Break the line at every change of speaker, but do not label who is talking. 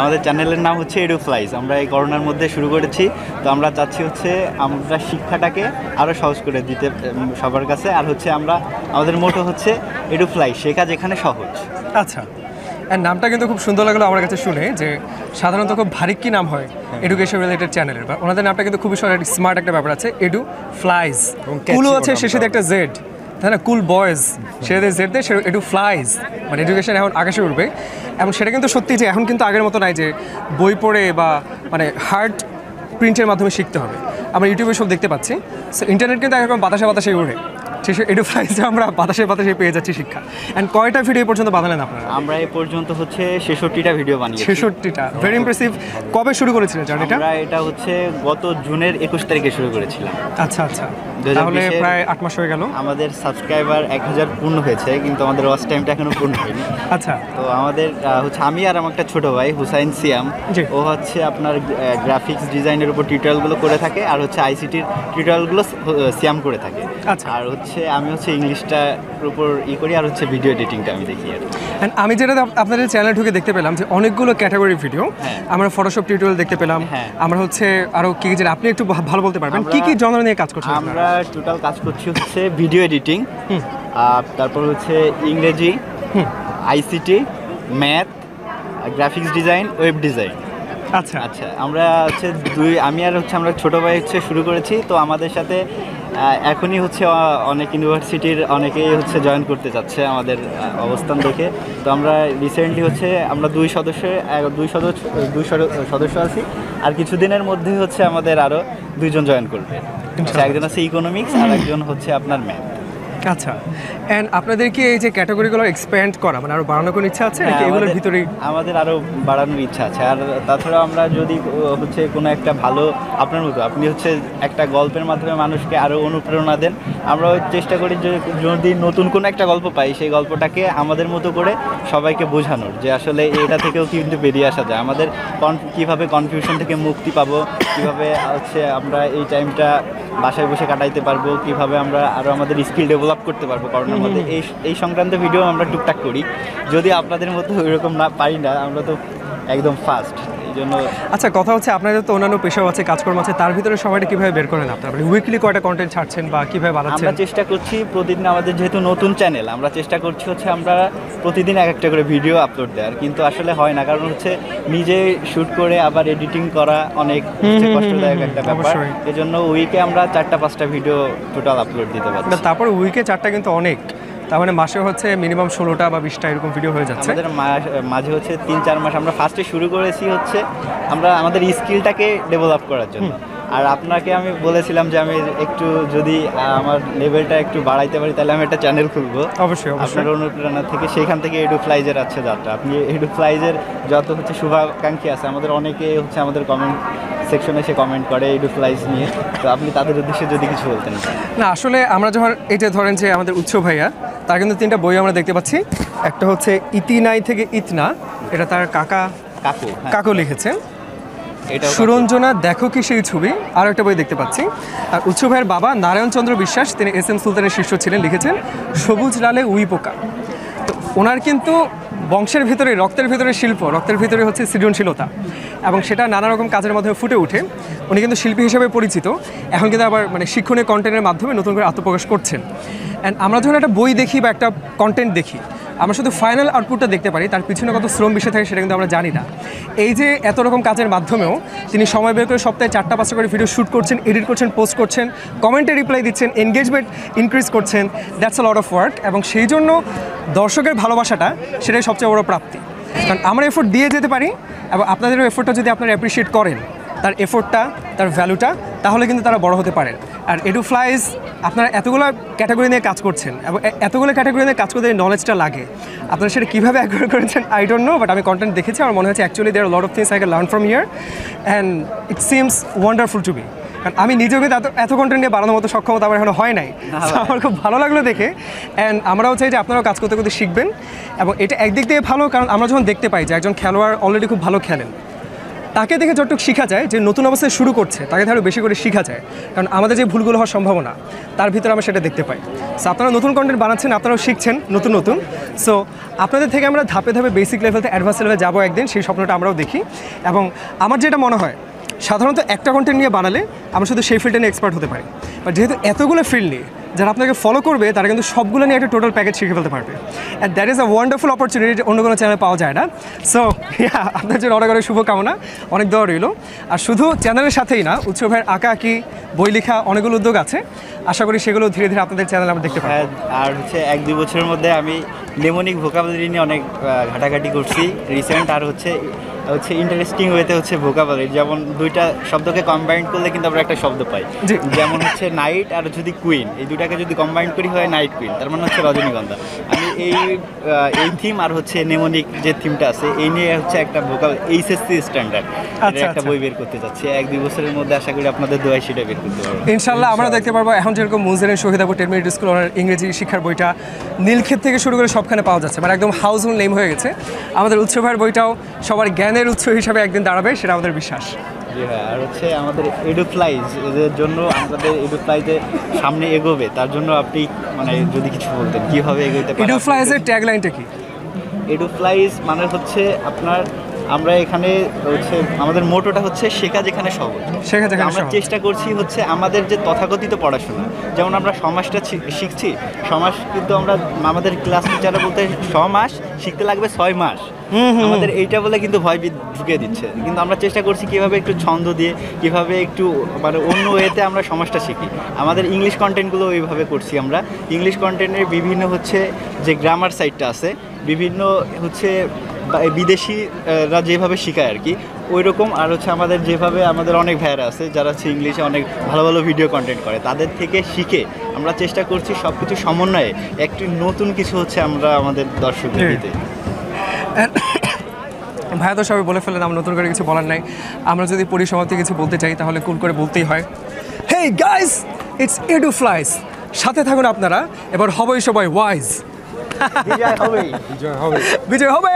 আমাদের চ্যানেলের নাম হচ্ছে এডুফ্লাইজ। আমরা এই করোনার মধ্যে শুরু করেছি, তো আমরা চাচ্ছি হচ্ছে আমরা শিক্ষাটাকে আরও সহজ করে দিতে সবার কাছে। আর হচ্ছে আমাদের মোটো হচ্ছে এডুফ্লাইজ, শেখা যেখানে সহজ।
আচ্ছা, আর নামটা কিন্তু খুব সুন্দর লাগলো আমার কাছে শুনে, যে সাধারণত খুব ভারী কি নাম হয় এডুকেশন রিলেটেড চ্যানেলের, বা ওনাদের নামটা কিন্তু খুবই স্মার্ট একটা ব্যাপার আছে, এডুফ্লাইজ। কুলও আছে শেষে একটা জেড, তাই না? কুল বয়েজ, সেটা জেড দেয়, সেটা এডুফ্লাইজ, মানে এডুকেশন এখন আকাশে উঠবে। এবং সেটা কিন্তু সত্যি যে এখন কিন্তু আগের মতো নাই যে বই পড়ে বা মানে হার্ড প্রিন্টের মাধ্যমে শিখতে হবে। আমরা ইউটিউবে সব দেখতে পাচ্ছি, সো ইন্টারনেট কিন্তু এখন বাতাসে বাতাসে উড়ে। এডুফ্লাইজে আমরা বাতাসে বাতাসে পেয়ে যাচ্ছি শিক্ষা। অ্যান্ড কয়টা ভিডিও পর্যন্ত বানালেন আপনারা?
আমরা এই পর্যন্ত হচ্ছে 66টা ভিডিও বানিয়েছি।
66টা, ভেরি ইমপ্রেসিভ। কবে শুরু করেছিলেন জার্নিটা?
আমরা এটা হচ্ছে গত জুনের 21 তারিখে শুরু করেছিলাম।
আচ্ছা আচ্ছা, তাহলে প্রায় 8 মাস হয়ে গেল।
আমাদের সাবস্ক্রাইবার 1000 পূর্ণ হয়েছে, কিন্তু আমাদের ওয়াচ টাইমটা এখনো পূর্ণ হয়নি।
আচ্ছা, তো
আমাদের হচ্ছে আমি আর আমার একটা ছোট ভাই হুসাইন সিয়াম, ও হচ্ছে আপনার গ্রাফিক্স ডিজাইনের উপর টিউটোরিয়ালগুলো করে থাকে, আর হচ্ছে আইসিটির টিউটোরিয়ালগুলো সিয়াম করে থাকে।
আচ্ছা,
আর হচ্ছে আমি হচ্ছে ইংলিশটার উপর করি, আর হচ্ছে ভিডিও এডিটিংটা আমি দেখি। আর
আমি যেটা আপনাদের চ্যানেলে ঢুকে দেখতে পেলাম যে অনেকগুলো ক্যাটাগরি ভিডিও, আমরা ফটোশপ টিউটোরিয়াল দেখতে পেলাম, আমরা হচ্ছে আরও কি যে আপনি একটু ভালো বলতে পারবেন কি কি জনরা নিয়ে কাজ করছেন?
আমরা টোটাল কাজ করছি হচ্ছে ভিডিও এডিটিং, তারপর হচ্ছে ইংরেজি, ICT, math, graphics design, web design.
আচ্ছা
আচ্ছা, আমরা হচ্ছে আমি আর হচ্ছে আমরা ছোটো ভাই হচ্ছে শুরু করেছি। তো আমাদের সাথে এখনই হচ্ছে অনেক ইউনিভার্সিটির অনেকেই হচ্ছে জয়েন করতে চাচ্ছে আমাদের অবস্থান দেখে। তো আমরা রিসেন্টলি হচ্ছে আমরা দুই সদস্য আছি, আর কিছুদিনের মধ্যে হচ্ছে আমাদের আরও 2জন জয়েন করবে। একজন আছে ইকোনমিক্স, আর একজন হচ্ছে আপনার ম্যাথ।
আচ্ছা, অ্যান্ড আপনাদেরকে এই যে ক্যাটাগরিগুলো এক্সপ্যান্ড করা মানে আরও বাড়ানোর কোনো ইচ্ছা আছে নাকি এগুলোর ভিতরেই?
আমাদের আরও বাড়ানোর ইচ্ছা আছে। আর তাছাড়া আমরা যদি হচ্ছে কোনো একটা ভালো, আপনার মতো আপনি হচ্ছে একটা গল্পের মাধ্যমে মানুষকে আরও অনুপ্রেরণা দেন, আমরা চেষ্টা করি যে যদি নতুন কোনো একটা গল্প পাই, সেই গল্পটাকে আমাদের মতো করে সবাইকে বোঝানোর, যে আসলে এটা থেকেও কিন্তু বেরিয়ে আসা যায়। আমাদের কীভাবে কনফিউশন থেকে মুক্তি পাবো, কীভাবে হচ্ছে আমরা এই টাইমটা বাসায় বসে কাটাইতে পারবো, কীভাবে আমরা আরও আমাদের স্কিল ডেভেলপ করতে পারবো করোনার মধ্যে, এই সংক্রান্ত ভিডিও আমরা টুকটাক করি। যদি আপনাদের মতো ওইরকম না পারি না, আমরা তো একদম ফার্স্ট এই জন্য।
আচ্ছা, কথা হচ্ছে আপনাদের তো অন্যান্য পেশাও আছে, কাজকর্ম আছে, তার ভিতরে সময়টা কীভাবে বের করেন আপনারা? উইকলি কয়টা কন্টেন্ট ছাড়ছেন বা কীভাবে বানাচ্ছেন?
আমরা চেষ্টা করছি প্রতিদিন, আমাদের যেহেতু নতুন চ্যানেল, আমরা চেষ্টা করছি হচ্ছে আমরা প্রতিদিন একটা করে ভিডিও আপলোড দেওয়ার, কিন্তু আসলে হয় না, কারণ হচ্ছে নিজে শ্যুট করে আবার এডিটিং করা অনেক কষ্টদায়ক একটা ব্যাপার। এই জন্য উইকে আমরা 4-5টা ভিডিও টোটাল আপলোড দিতে পারছি।
তারপর উইকে 4টা কিন্তু অনেক, তার মানে মাসে হচ্ছে মিনিমাম 16টা বা 20টা এরকম ভিডিও হয়ে যাচ্ছে।
আমাদের মাঝে হচ্ছে 3-4 মাস আমরা ফার্স্টে শুরু করেছি হচ্ছে আমরা আমাদের স্কিলটাকে ডেভেলপ করার জন্য। আর আপনাকে আমি বলেছিলাম যে আমি একটু যদি আমার লেভেলটা একটু বাড়াইতে পারি, তাহলে আমি একটা চ্যানেল খুলবো।
অবশ্যই
আপনার অনুপ্রেরণা থেকে, সেইখান থেকে এডুফ্লাইজের আছে যাত্রা। আপনি এডুফ্লাইজের যত হচ্ছে শুভাকাঙ্ক্ষী আছে, আমাদের অনেকে হচ্ছে আমাদের কমেন্ট সেকশনে এসে কমেন্ট করে এডুফ্লাইজ নিয়ে, তো আপনি তাদের উদ্দেশ্যে যদি কিছু বলতেন। না,
আসলে আমরা যখন এই যে ধরেন যে আমাদের উৎস ভাইয়া, তার কিন্তু 3টা বই আমরা দেখতে পাচ্ছি। একটা হচ্ছে ইতিনাই থেকে ইতনা, এটা তার কাকু লিখেছেন। সুরঞ্জনা দেখো কি সেই ছবি, আরও একটা বই দেখতে পাচ্ছি। আর উৎস ভাইয়ের বাবা নারায়ণ চন্দ্র বিশ্বাস, তিনি SM সুলতানের শিষ্য ছিলেন, লিখেছেন সবুজ লালে উই পোকা। তো ওনার কিন্তু বংশের ভিতরে, রক্তের ভিতরে শিল্প, রক্তের ভিতরে হচ্ছে সৃজনশীলতা, এবং সেটা নানা রকম কাজের মাধ্যমে ফুটে ওঠে। উনি কিন্তু শিল্পী হিসেবে পরিচিত, এখন কিন্তু আবার মানে শিক্ষণীয় কন্টেন্টের মাধ্যমে নতুন করে আত্মপ্রকাশ করছেন। অ্যান্ড আমরা যখন একটা বই দেখি বা একটা কন্টেন্ট দেখি, আমরা শুধু ফাইনাল আউটপুটটা দেখতে পারি, তার পিছনে কত শ্রম বিষয় থাকে সেটা কিন্তু আমরা জানি না। এই যে এত রকম কাজের মাধ্যমেও তিনি সময় বের করে সপ্তাহে 4টা-5টা করে ভিডিও শ্যুট করছেন, এডিট করছেন, পোস্ট করছেন, কমেন্টে রিপ্লাই দিচ্ছেন, এনগেজমেন্ট ইনক্রিজ করছেন, that's a lot of work. এবং সেই জন্য দর্শকের ভালোবাসাটা সেটাই সবচেয়ে বড় প্রাপ্তি। কারণ আমরা এফোর্ট দিয়ে যেতে পারি, এবং আপনাদেরও এফোর্টটা যদি আপনারা অ্যাপ্রিসিয়েট করেন, তার এফোর্টটা, তার ভ্যালুটা, তাহলে কিন্তু তারা বড় হতে পারেন। আর এডুফ্লাইজ আপনারা এতগুলো ক্যাটাগরি নিয়ে কাজ করছেন, এবং এতগুলো ক্যাটাগরি নিয়ে কাজ করতে নলেজটা লাগে। আপনারা সেটা কীভাবে অ্যাকোয়ার করেছেন আই ডোন্ট নো, বাট আমি কন্টেন্ট দেখেছি, আমার মনে হচ্ছে actually there lot of things I can learn from here, and it seems wonderful to be. কারণ আমি নিজেও কিন্তু এত কন্টেন্ট নিয়ে বানানোর মতো সক্ষমতা আমার এখনো হয় নাই। আমার খুব ভালো লাগলো দেখে, অ্যান্ড আমরাও চাই যে আপনারাও কাজ করতে করতে শিখবেন। এবং এটা একদিক দিয়ে ভালো, কারণ আমরা যখন দেখতে পাই যে একজন খেলোয়াড় অলরেডি খুব ভালো খেলেন, তাকে দেখে যতটুকু শেখা যায়, যে নতুন অবস্থায় শুরু করছে তাকে আরও বেশি করে শেখা যায়, কারণ আমাদের যে ভুলগুলো হওয়ার সম্ভাবনা তার ভিতরে আমরা সেটা দেখতে পাই। সো আপনারা নতুন কন্টেন্ট বানাচ্ছেন, আপনারাও শিখছেন নতুন। সো আপনাদের থেকে আমরা ধাপে ধাপে বেসিক লেভেল থেকে অ্যাডভান্স লেভেলে যাবো একদিন, সেই স্বপ্নটা আমরাও দেখি। এবং আমার যেটা মনে হয় সাধারণত একটা কন্টেন্ট নিয়ে বানালে আমরা শুধু সেই ফিল্ডে নিয়ে এক্সপার্ট হতে পারি, বাট যেহেতু এতগুলো ফিল্ড নিয়ে যারা আপনাকে ফলো করবে তারা কিন্তু সবগুলো নিয়ে একটা টোটাল প্যাকেজ শিখে ফেলতে পারবে। And that is a wonderful opportunity, অন্য কোনো চ্যানেলে পাওয়া যায় না। সো আপনার জন্য অনেক অনেক শুভকামনা, অনেক দোয়া রইল। আর শুধু চ্যানেলের সাথেই না, উৎস ভাইয়ের আঁকা আঁকি, বই লেখা অনেকগুলো উদ্যোগ আছে, আশা করি সেগুলো ধীরে ধীরে আপনাদের চ্যানেলে আমরা দেখতে পাবো।
আর হচ্ছে 1-2 বছরের মধ্যে আমি নেমোনিক ভোকাবুলারি নিয়ে অনেক ঘাটাঘাটি করছি রিসেন্ট। আর হচ্ছে ইন্টারেস্টিং ওয়েতে হচ্ছে ভোকাবুলারি, যেমন দুইটা শব্দকে কম্বাইন করলে কিন্তু আমরা একটা শব্দ পাই, যেমন হচ্ছে নাইট আর যদি কুইন, এই দুটাকে যদি কম্বাইন করি হয় নাইট কুইন, তার মানে হচ্ছে রজনীগন্ধা। আমি এই থিম আর হচ্ছে নেমোনিক যে থিমটা আছে এই নিয়ে হচ্ছে একটা এইচএসসি স্ট্যান্ডার্ড একটা বই বের করতে যাচ্ছি 1-2 বছরের মধ্যে। আশা করি আপনাদের দোয়ায় সেটা বের করতে পারবো
ইনশাল্লাহ। আমরা দেখতে পারবো এখন যেরকম মুনজেরিন শহীদাপুর 10 মিনিট স্কুল ওনার ইংরেজি শিক্ষার বইটা নীলক্ষেত থেকে শুরু করে সবখানে পাওয়া যাচ্ছে, মানে একদম হাউসহোল্ড নেম হয়ে গেছে। আমাদের উৎস ভাইয়ের বইটাও সবার জ্ঞানের উৎস হিসাবে একদিন দাঁড়াবে, সেটা আমাদের বিশ্বাস।
জি হ্যাঁ, আর হচ্ছে আমাদের এডুফ্লাইজ এদের জন্য আমাদের এডুফ্লাইজে সামনে এগোবে, তার জন্য আপনি মানে যদি কিছু বলতেন কীভাবে এগোতে পারেন।
এডুফ্লাইজের ট্যাগলাইনটা কি?
এডুফ্লাইজ মানে হচ্ছে আপনার, আমরা এখানে হচ্ছে আমাদের মোটোটা হচ্ছে শেখা যেখানে সহজ। আমরা চেষ্টা করছি হচ্ছে আমাদের যে তথাকথিত পড়াশোনা, যেমন আমরা সমাজটা শিখছি, সমাজ কিন্তু আমরা আমাদের ক্লাস টিচাররা বলতে 6 মাস শিখতে লাগবে 6 মাস, আমাদের এইটা বলে কিন্তু ভয় ঢুকিয়ে দিচ্ছে। কিন্তু আমরা চেষ্টা করছি কীভাবে একটু ছন্দ দিয়ে, কীভাবে একটু মানে অন্য ওয়েতে আমরা সমাজটা শিখি। আমাদের ইংলিশ কন্টেন্টগুলো ওইভাবে করছি আমরা। ইংলিশ কন্টেন্টের বিভিন্ন হচ্ছে যে গ্রামার সাইডটা আছে, বিভিন্ন হচ্ছে বিদেশিরা যেভাবে শেখায় আর কি ওই রকম। আর হচ্ছে আমাদের যেভাবে আমাদের অনেক ভাইয়ারা আছে যারা হচ্ছে ইংলিশে অনেক ভালো ভালো ভিডিও কন্টেন্ট করে, তাদের থেকে শিখে আমরা চেষ্টা করছি সব কিছু সমন্বয়ে একটু নতুন কিছু হচ্ছে আমরা আমাদের দর্শকদের দিতে।
ভাইয়া তো সবাই বলে ফেলেন, আমার নতুন করে কিছু বলার নাই। আমরা যদি পরিসমাপ্তি কিছু বলতে চাই তাহলে কুল করে বলতেই হয়, হেই গাইস, ইটস এডুফ্লাইজ। সাথে থাকুন আপনারা, এবার হবেই সবাই ওয়াইজ।
বিজয় হবে,
বিজয় হবে।